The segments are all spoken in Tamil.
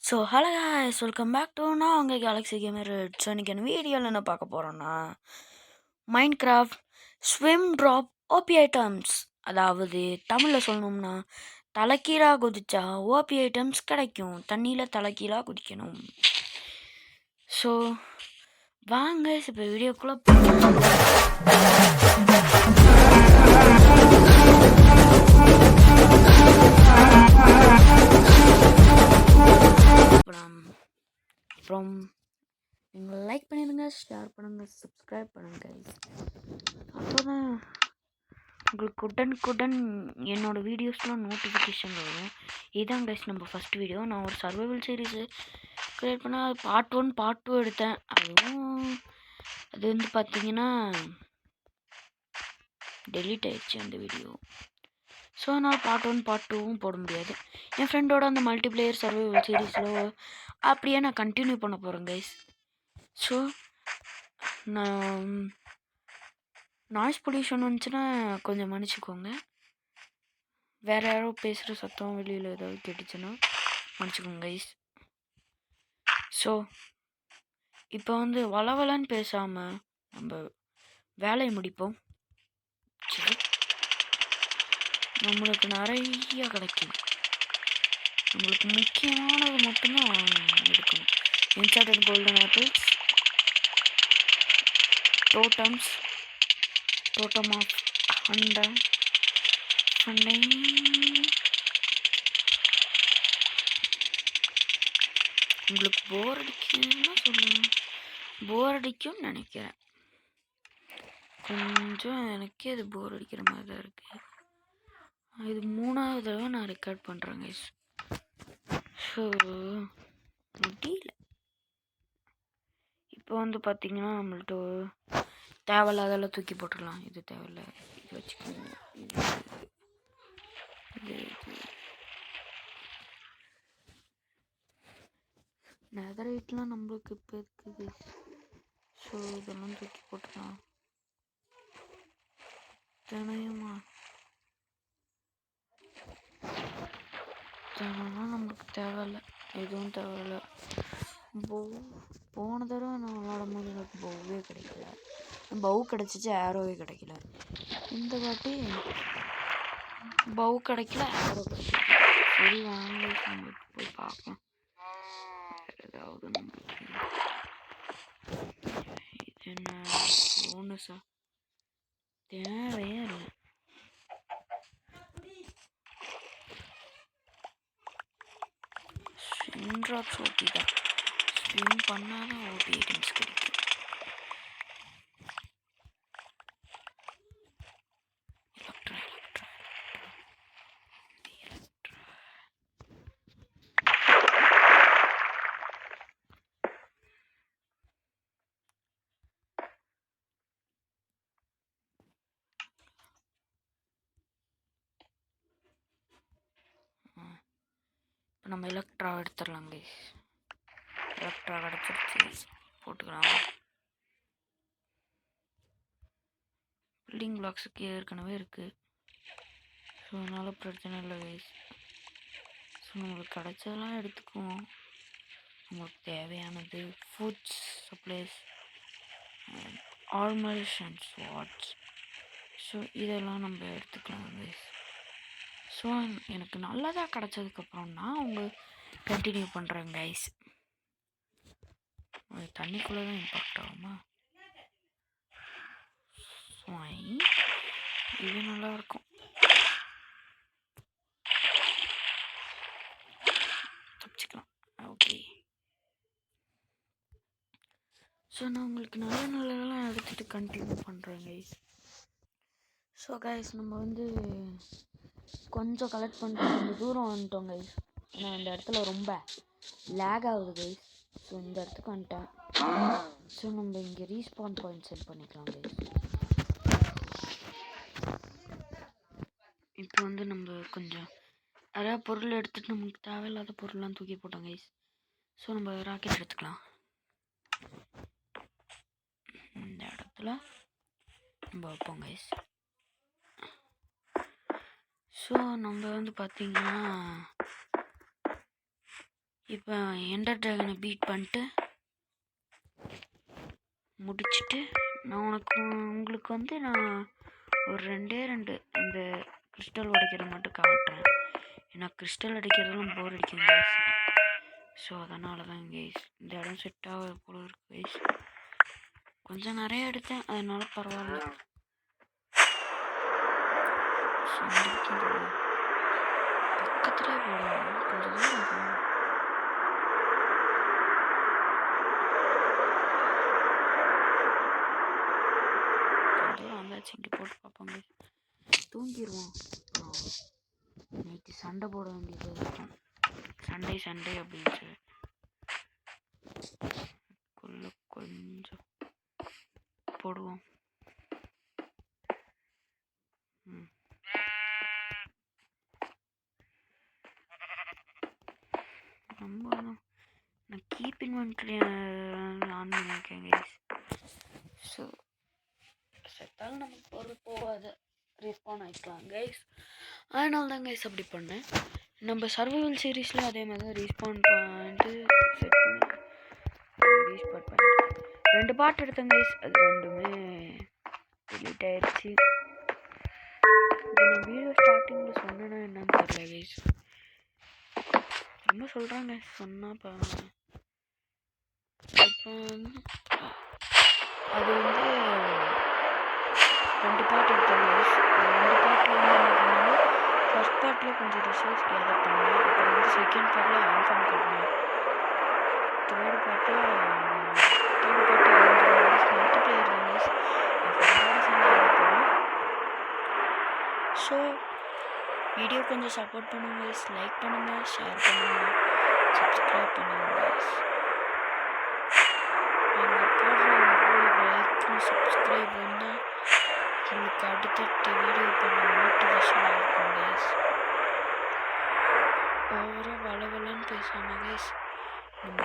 So hello guys, welcome back to நான் உங்கள் கேலக்ஸி கேமர். ஸோ இன்றைக்கி என்ன வீடியோவில் என்ன பார்க்க போகிறோன்னா Minecraft swim drop OP items. அதாவது தமிழில் சொல்லணும்னா தலைக்கீழாக குதிச்சா ஓபி ஐட்டம்ஸ் கிடைக்கும், தண்ணியில் தலைக்கீழாக குதிக்கணும். ஸோ வாங்க இப்போ வீடியோக்குள்ளே அப்புறம் நீங்கள் லைக் பண்ணிடுங்க, ஷேர் பண்ணுங்கள், சப்ஸ்கிரைப் பண்ணுங்கள். அப்போ தான் உங்களுக்கு உடனுக்குடன் என்னோடய வீடியோஸ்லாம் நோட்டிஃபிகேஷன் வரும். இதுதான் கைஸ் நம்ம ஃபஸ்ட் வீடியோ. நான் ஒரு சர்வைவல் சீரீஸு க்ரியேட் பண்ணால் பார்ட் 1 பார்ட் 2 எடுத்தேன். அது வந்து பார்த்திங்கன்னா டெலீட் ஆயிடுச்சு அந்த வீடியோ. ஸோ நான் பார்ட் 1 பார்ட் 2வும் போட முடியாது. என் ஃப்ரெண்டோட அந்த மல்டிப்ளேயர் சர்வைவல் சீரீஸில் அப்படியே நான் கண்டினியூ பண்ண போகிறேன் கைஸ். ஸோ நான் நாய்ஸ் பொல்யூஷன் வந்துச்சுன்னா கொஞ்சம் மன்னிச்சிக்கோங்க. வேறு யாரோ பேசுகிற சத்தம் வெளியில் ஏதாவது கேட்டுச்சுன்னா மன்னிச்சிக்கோங்க கைஸ். ஸோ இப்போ வந்து வளவலன்னு பேசாமல் நம்ம வேலையை முடிப்போம். சரி, நம்மளுக்கு நிறைய கிடைக்கும். நம்மளுக்கு முக்கியமானது மட்டும்தான் எடுக்கணும். Enchanted golden apples, totems, totem of hundred உங்களுக்கு போர் அடிக்குதுன்னா சொல்லுங்கள். போர் அடிக்கும்னு நினைக்கிறேன். கொஞ்சம் எனக்கே அது போர் அடிக்கிற மாதிரி தான் இருக்குது. இது 3வது தடவை நான் ரெக்கார்ட் பண்ணுறேன் கைஸ். ஸோ முடியல. இப்போ வந்து பார்த்திங்கன்னா நம்மள்ட்ட தேவையில்லாதெல்லாம் தூக்கி போட்டுடலாம். இது தேவையில்ல, இது வச்சுக்கோங்க. நெதரைட்லாம் நம்மளுக்கு இப்போ இருக்குது. ஸோ இதெல்லாம் தூக்கி போட்டுடலாம். தினையுமா தினம்லாம் நம்மளுக்கு தேவையில்லை, எதுவும் தேவையில்லை. போன தடவை நான் விளாடும் போது எனக்கு பவுவே கிடைக்கல. பவு கிடச்சிச்சு, ஏரோவே கிடைக்கல. இந்த வாட்டி பவு கிடைக்கல, ஏரோ கிடைக்கல. சரி வாங்க நம்மளுக்கு போய் பார்க்கலாம். வேறு ஏதாவது நம்மளுக்கு இது என்ன போனஸா தேவையே இல்லை. ஸ்விம் ட்ராப்ஸ் ஓபி தான். ஸ்விம் பண்ணால் தான் ஓபி ஐட்டம்ஸ் கிடைக்கும். இப்போ நம்ம எலக்ட்ரா எடுத்துடலாம் கைஸ். எலக்ட்ரா கிடச்சிருச்சு, போட்டுக்கலாம். பில்டிங் பிளாக்ஸுக்கு ஏற்கனவே இருக்குது. ஸோ அதனால் பிரச்சனை இல்லை கைஸ். ஸோ நம்மளுக்கு கிடைச்சதெல்லாம் எடுத்துக்குவோம். நம்மளுக்கு தேவையானது foods, supplies, armours and swords. So இதெல்லாம் நம்ம எடுத்துக்கலாம் கைஸ். ஸோ எனக்கு நல்லதாக கிடச்சதுக்கப்புறம் நான் அவங்க கண்டினியூ பண்ணுறேன் கைஸ். அது தண்ணிக்குள்ளே தான் இம்பாக்ட் ஆகுமா? இது நல்லாயிருக்கும். தப்பிச்சுக்கலாம். ஓகே. ஸோ நான் உங்களுக்கு நல்லதெல்லாம் எடுத்துகிட்டு கண்டினியூ பண்ணுறேன் கைஸ். ஸோ கைஸ் நம்ம வந்து கொஞ்சம் கலெக்ட் பண்ணிட்டு கொஞ்சம் தூரம் வந்துட்டோம் கைஸ். ஏன்னா இந்த இடத்துல ரொம்ப லேக் ஆகுது கைஸ். ஸோ இந்த இடத்துக்கு வந்துட்டேன். ஸோ நம்ம இங்கே ரீஸ்பான் பாயிண்ட் செட் பண்ணிக்கலாம் கைஸ். இப்போ வந்து நம்ம கொஞ்சம் நிறையா பொருள் எடுத்துகிட்டு நமக்கு தேவையில்லாத பொருள்லாம் தூக்கி போட்டோம் கைஸ். ஸோ நம்ம ராக்கெட் எடுத்துக்கலாம். இந்த இடத்துல நம்ம வைப்போம் கைஸ். ஸோ நம்ம வந்து பார்த்திங்கன்னா இப்போ எண்டர் ட்ராகனை பீட் பண்ணிட்டு முடிச்சுட்டு நான் உங்களுக்கு வந்து நான் ஒரு ரெண்டு இந்த கிறிஸ்டல் உடைக்கிறது மட்டும் காட்டுறேன். ஏன்னா கிறிஸ்டல் அடிக்கிறதுலாம் போர் அடிக்கும் கைஸ். ஸோ அதனால தான் கைஸ் இந்த இடம் செட் ஆக போல இருக்கு கைஸ். கொஞ்சம் நிறைய எடுத்தேன், அதனால பரவாயில்ல. பக்கத்துலேயே போடுவோம், கொஞ்சம் தூரம் போகணும். வந்தாச்சு, இங்கே போட்டு பார்ப்போங்க. தூங்கிடுவோம். நைட்டு சண்டை போட வேண்டியது இருக்கும். சண்டே அப்படின்னு கொஞ்சம் போடுவோம். ரொம்ப நான் கீப் இன்வென்ட்ரி ஆன் பண்ணியிருக்கேன் கைஸ். ஸோ செத்தாலும் நமக்கு பொருள் போகாது, ரீஸ்பான் ஆகிக்கலாம் கைஸ். அதனால தான் கைஸ் அப்படி பண்ணேன். நம்ம சர்வைவல் சீரீஸில் அதே மாதிரி தான் ரீஸ்பான் பண்ணிட்டு செட் பண்ணி ரீஸ்பாட் பண்ணிட்டு 2 பார்ட் எடுத்தேன் கைஸ். அது ரெண்டுமே டெலீட் ஆயிடுச்சு. நான் வீடியோ ஸ்டார்டிங்கில் சொன்னேன்னா என்னன்னு தெரியல கைஸ். ரொம்ப சொல்கிறாங்க சொன்னால் இப்போ அது வந்து 2 பார்ட் எடுத்தேன் கைஸ். 2 பார்ட்டில் வந்து என்ன பண்ணாலும் ஃபர்ஸ்ட் பார்ட்டில் கொஞ்சம் ரிசோர்ஸ் கேதர் பண்ணேன். அப்புறம் வந்து செகண்ட் பார்ட்டில் ஆன்ஃபார்ம் கட்டினேன். தேர்ட் பார்ட்டில் மல்டிப்ளேயர் தான் கைஸ். ஸோ வீடியோ கொஞ்சம் சப்போர்ட் பண்ணுங்க, லைக் பண்ணுங்கள், ஷேர் பண்ணுங்கள், சப்ஸ்கிரைப் பண்ணுங்கள் கைஸ். நீங்கள் போடுற ஒவ்வொரு லைக்கும் சப்ஸ்கிரைப் வந்து உங்களுக்கு அடுத்தடுத்த வீடியோ பண்ண மோட்டிவேஷனாக இருக்கும் கைஸ். ஓவராக வளவலன்னு பேசாமல் கைஸ் நம்ம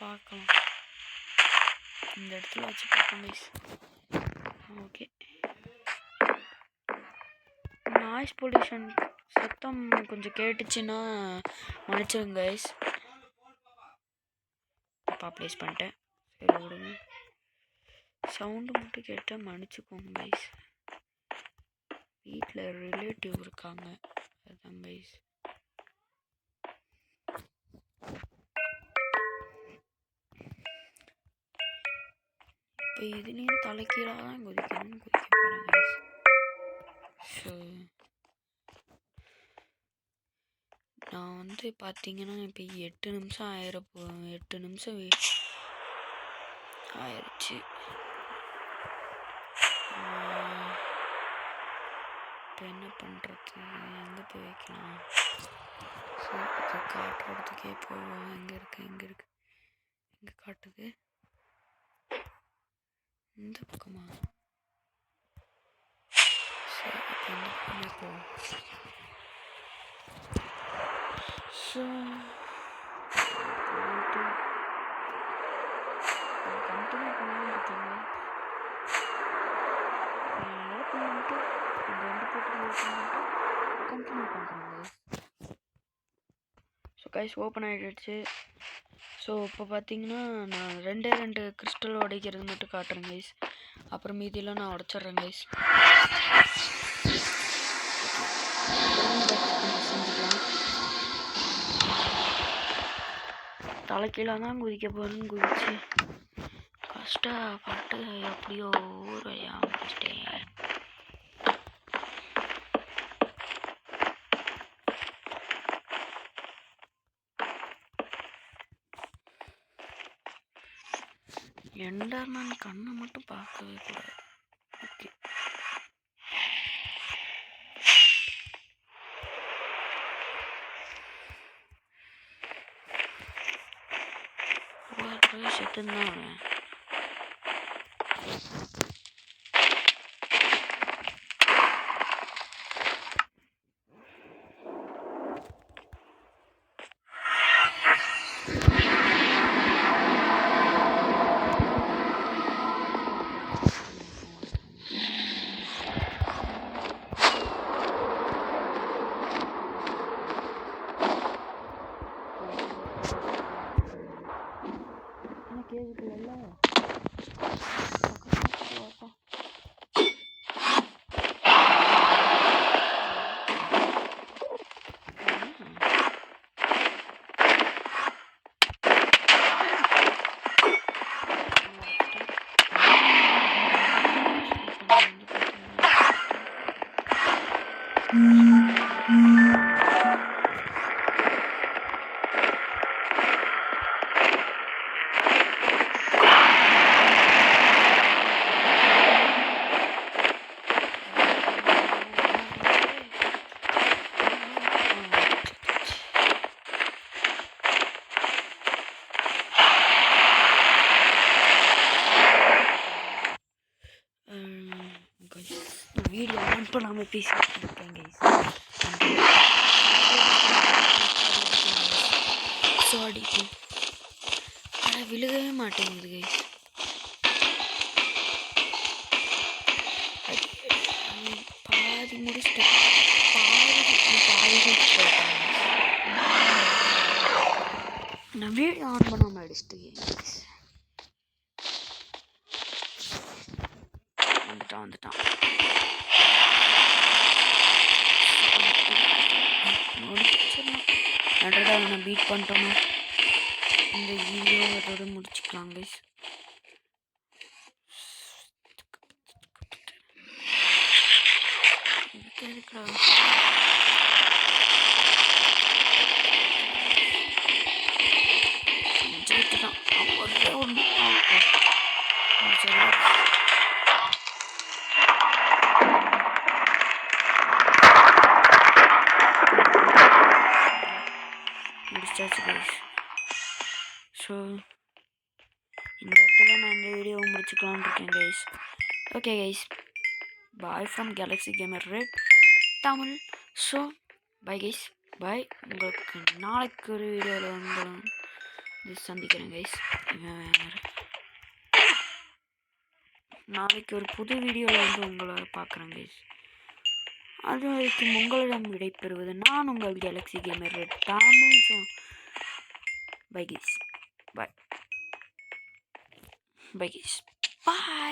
பார்க்கலாம். இந்த இடத்துல வச்சு பார்ப்போம் கைஸ். ஓகே, நாய்ஸ் பொல்யூஷன் சத்தம் கொஞ்சம் கேட்டுச்சுன்னா மன்னிச்சிருங்க கைஸ். தப்பாக ப்ளேஸ் பண்ணிட்டேன், சரி விடுங்க. சவுண்டு மட்டும் கேட்டால் மன்னிச்சுக்கோங்க கைஸ். வீட்டில் ரிலேட்டிவ் இருக்காங்க, அதுதான் கைஸ். இப்போ இதுலேயும் தலைக்கீழாக தான் குதிக்க போகிறேன் கைஸ். ஸோ நான் வந்து பார்த்தீங்கன்னா இப்போ 8 நிமிஷம் ஆயிரப்போ 8 நிமிஷம் ஆயிடுச்சு. இப்போ என்ன பண்ணுறது, எங்கே போய் வைக்கலாம்? ஸோ இப்போ காட்டுறதுக்கே போவோம். எங்கே எங்கே காட்டுது? இந்த பக்கமா? சரி, இப்போ இந்த பக்கமே போவோம். ஸோ கண்டினியூ பண்ணலாம் பார்த்தீங்க. ஓப்பன் பண்ணிட்டு 2 போட்டு ஓப்பன் பண்ணிட்டு கண்டினியூ பண்ணுறாங்க. ஸோ கைஸ் ஓப்பன் ஆகிடுச்சு. ஸோ இப்போ பார்த்தீங்கன்னா நான் 2 கிறிஸ்டல் உடைக்கிறது மட்டும் காட்டுறேன் கைஸ். அப்புறம் மீதியெல்லாம் நான் உடச்சிட்றேன் கைஸ். செஞ்சுக்கலாம். தலைக்கீழாக தான் குதிக்க போகிறேன்னு குதிச்சு கஷ்டப்பட்டு எப்படியோ ஊர் வழியாக முடிச்சிட்டேன். எண்டர்மேன் கண்ணை மட்டும் பார்க்கவே கூடாது. ஓகே, செத்துந்தான் அவன். கேட்கல வீடியோ ஆன் பண்ணாமல் பேசிட்டு இருக்கேன் கைஸ். சாரி ஆனால் விழுகவே மாட்டேங்குது கைஸ். பாதி முடிச்சிட்டேன், பாதி நான் வீடியோ ஆன் பண்ணாமல் அடிச்சிட்டேன் கைஸ். வந்துட்டான் அவனை பீட் பண்ணிட்டோமா, இந்த வீடியோ அதோட முடிச்சுக்கலாம் கைஸ். முடிச்சாச்சு கைஸ். ஸோ இந்த இடத்துல நான் இந்த வீடியோவை முடிச்சுக்கலான்னு இருக்கேன் guys. Okay guys, bye from Galaxy Gamer Red Tamil. So bye guys, bye. உங்களுக்கு நாளைக்கு ஒரு வீடியோவில் வந்து சந்திக்கிறேன் கைஸ். நாளைக்கு ஒரு புது வீடியோவில் வந்து உங்களை பார்க்குறேன் கைஸ். அது வரைக்கும் உங்களிடம் விடைபெறுவது நான் உங்கள் Galaxy Gamer Red Tamil. So bye guys, bye. Bye guys. Bye.